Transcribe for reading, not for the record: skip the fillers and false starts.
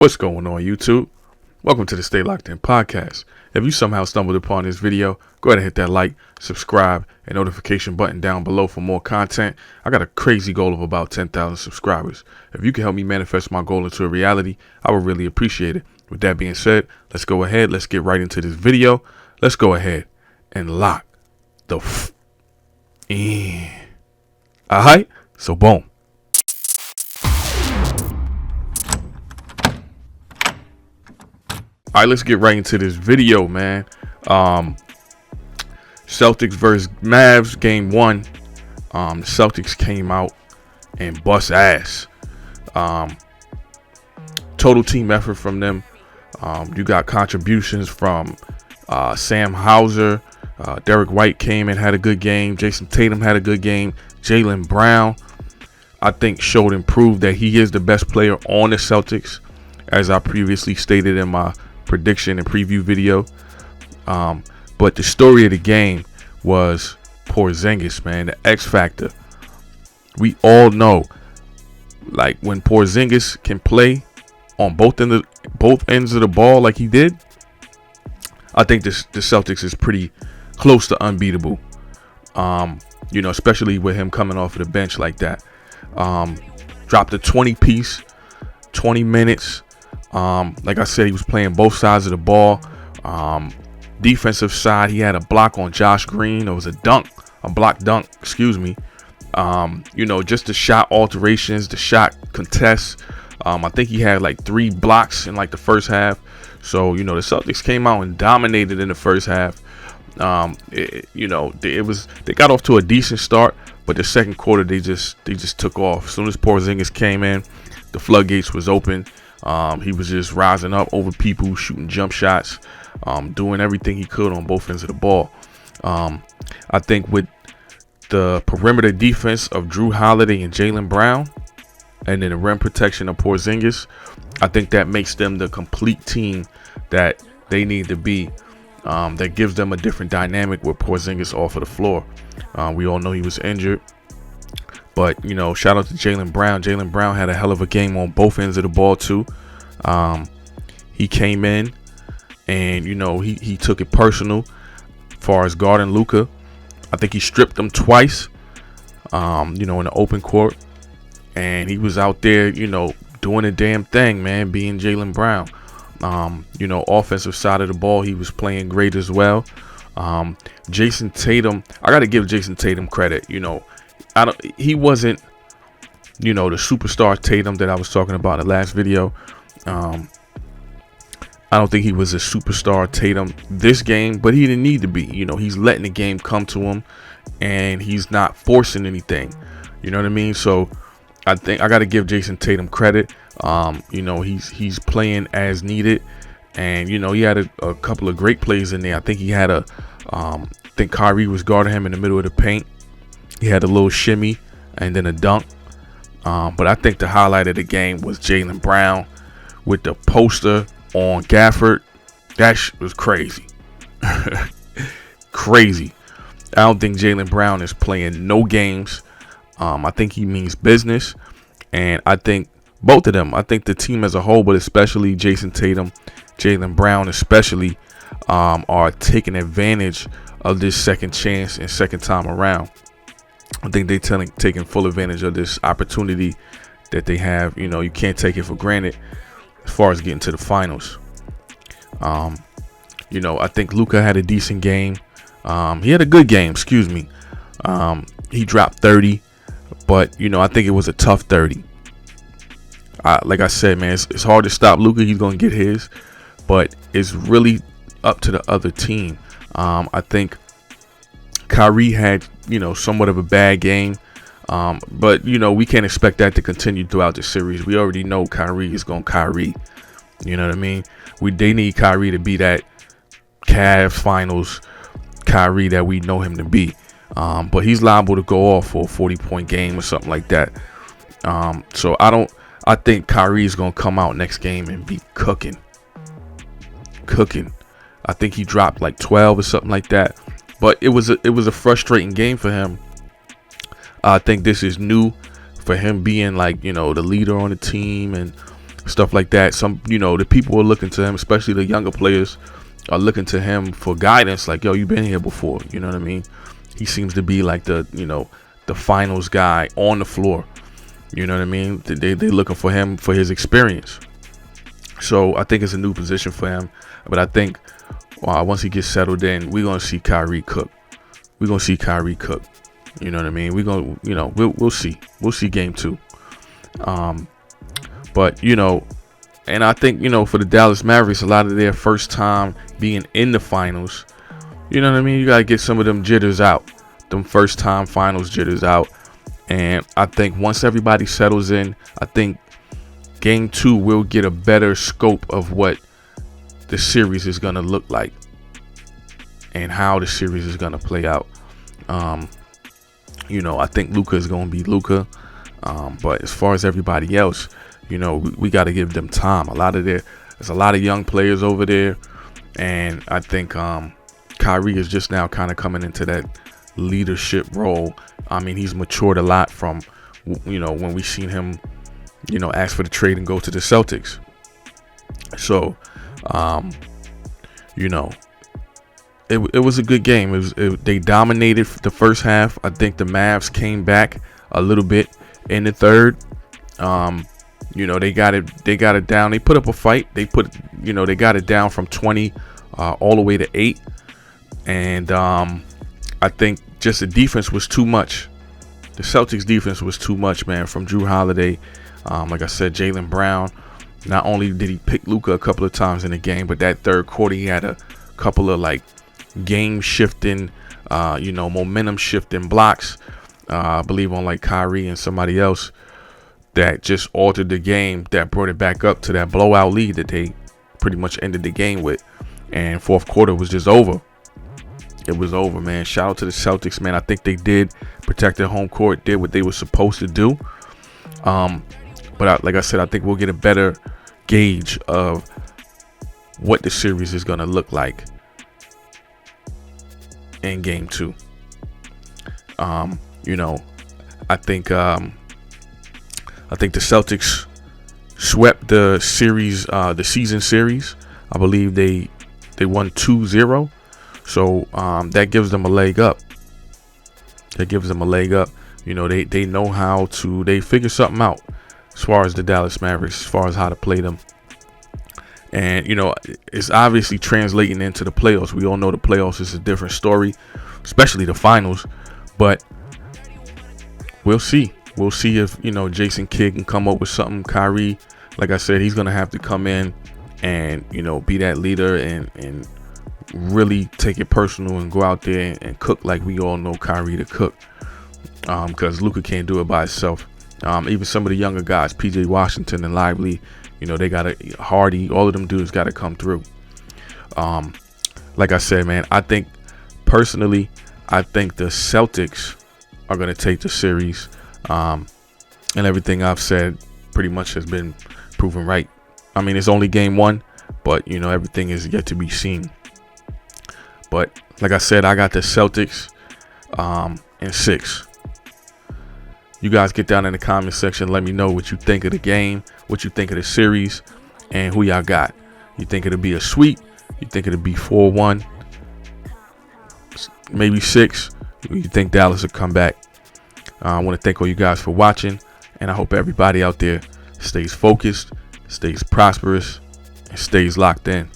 What's going on, YouTube? Welcome to the Stay Locked In podcast. If you somehow stumbled upon this video, go ahead and hit that like, subscribe, and notification button down below for more content. I got a crazy goal of about 10,000 subscribers. If you can help me manifest my goal into a reality, I would really appreciate it. With that being said, let's go ahead. Let's get right into this video. Let's go ahead and lock the in. Alright, so boom. All right, let's get right into this video, man. Celtics versus Mavs, game one. The Celtics came out and bust ass. Total team effort from them. You got contributions from Sam Hauser. Derek White came and had a good game. Jason Tatum had a good game. Jaylen Brown, I think, showed and proved that he is the best player on the Celtics, as I previously stated in my prediction and preview video. But the story of the game was Porzingis, man, the X factor. We all know, like, when Porzingis can play on both ends of the ball like he did, I think the Celtics is pretty close to unbeatable. Especially with him coming off of the bench like that. Dropped a 20-piece, 20 minutes. Like I said, he was playing both sides of the ball. Defensive side, he had a block on Josh Green. It was a block dunk, excuse me. Just the shot alterations, the shot contests. I think he had like 3 blocks in like the first half. So, the Celtics came out and dominated in the first half. They got off to a decent start, but the second quarter they just took off. As soon as Porzingis came in, the floodgates was open. He was just rising up over people, shooting jump shots, doing everything he could on both ends of the ball. I think with the perimeter defense of Drew Holiday and Jaylen Brown, and then the rim protection of Porzingis, I think that makes them the complete team that they need to be. That gives them a different dynamic with Porzingis off of the floor. We all know he was injured. But, shout out to Jaylen Brown. Jaylen Brown had a hell of a game on both ends of the ball, too. He came in and, he took it personal as far as guarding Luka. I think he stripped him twice, in the open court. And he was out there, doing a damn thing, man, being Jaylen Brown. Offensive side of the ball, he was playing great as well. Jason Tatum, I got to give Jason Tatum credit, he wasn't, the superstar Tatum that I was talking about in the last video. I don't think he was a superstar Tatum this game, but he didn't need to be. He's letting the game come to him, and he's not forcing anything. You know what I mean? So I think I got to give Jason Tatum credit. He's playing as needed, and he had a couple of great plays in there. I think he had I think Kyrie was guarding him in the middle of the paint. He had a little shimmy and then a dunk. But I think the highlight of the game was Jaylen Brown with the poster on Gafford. That was crazy. Crazy. I don't think Jaylen Brown is playing no games. I think he means business. And I think both of them, I think the team as a whole, but especially Jason Tatum, Jaylen Brown especially, are taking advantage of this second chance and second time around. I think they're taking full advantage of this opportunity that they have. You can't take it for granted as far as getting to the finals. I think Luka had a decent game. He had a good game, excuse me. He dropped 30, but, I think it was a tough 30. Like I said, man, it's hard to stop Luka. He's going to get his, but it's really up to the other team. I think Kyrie had, somewhat of a bad game. But, we can't expect that to continue throughout the series. We already know Kyrie is going to Kyrie. You know what I mean? They need Kyrie to be that Cavs finals Kyrie that we know him to be. But he's liable to go off for a 40-point game or something like that. So I think Kyrie is going to come out next game and be cooking. I think he dropped like 12 or something like that. But it was a frustrating game for him. I think this is new for him being like, the leader on the team and stuff like that. Some, the people are looking to him, especially the younger players, are looking to him for guidance. Like, yo, you've been here before. You know what I mean? He seems to be like the finals guy on the floor. You know what I mean? They looking for him for his experience. So I think it's a new position for him. But I think once he gets settled in, we're gonna see Kyrie cook. We're gonna see Kyrie cook. You know what I mean? We're gonna, we'll see. We'll see game 2. But and I think for the Dallas Mavericks, a lot of their first time being in the finals. You know what I mean? You gotta get some of them jitters out, them first time finals jitters out. And I think once everybody settles in, I think game 2 will get a better scope of what the series is going to look like and how the series is going to play out. I think Luka is going to be Luka. But as far as everybody else, we got to give them time. There's a lot of young players over there. And I think Kyrie is just now kind of coming into that leadership role. I mean, he's matured a lot from, when we seen him, ask for the trade and go to the Celtics. So, it was a good game. They dominated the first half. I think the Mavs came back a little bit in the third. They got it down. They put up a fight. They got it down from 20 all the way to 8. And I think just the defense was too much. The Celtics defense was too much, man, from Drew Holiday. Like I said, Jaylen Brown, not only did he pick Luka a couple of times in the game, but that third quarter he had a couple of game shifting, momentum shifting blocks, I believe on Kyrie and somebody else, that just altered the game, that brought it back up to that blowout lead that they pretty much ended the game with. And fourth quarter was just over. It was over, man. Shout out to the Celtics, man. I think they did protect their home court, did what they were supposed to do. But like I said, I think we'll get a better gauge of what the series is going to look like in game 2. I think the Celtics swept the series, the season series. I believe they won 2-0. So that gives them a leg up. They know how to, they figure something out as far as the Dallas Mavericks, as far as how to play them. And, it's obviously translating into the playoffs. We all know the playoffs is a different story, especially the finals. But we'll see. We'll see if, Jason Kidd can come up with something. Kyrie, like I said, he's going to have to come in and, be that leader and really take it personal and go out there and cook like we all know Kyrie to cook. Because Luka can't do it by himself. Even some of the younger guys, PJ Washington and Lively, they got to, Hardy, all of them dudes got to come through. Like I said, man, I think the Celtics are going to take the series. And everything I've said pretty much has been proven right. I mean, it's only game 1, but, everything is yet to be seen. But like I said, I got the Celtics in 6. You guys get down in the comment section. Let me know what you think of the game, what you think of the series, and who y'all got. You think it'll be a sweep? You think it'll be 4-1? Maybe 6? You think Dallas will come back? I want to thank all you guys for watching, and I hope everybody out there stays focused, stays prosperous, and stays locked in.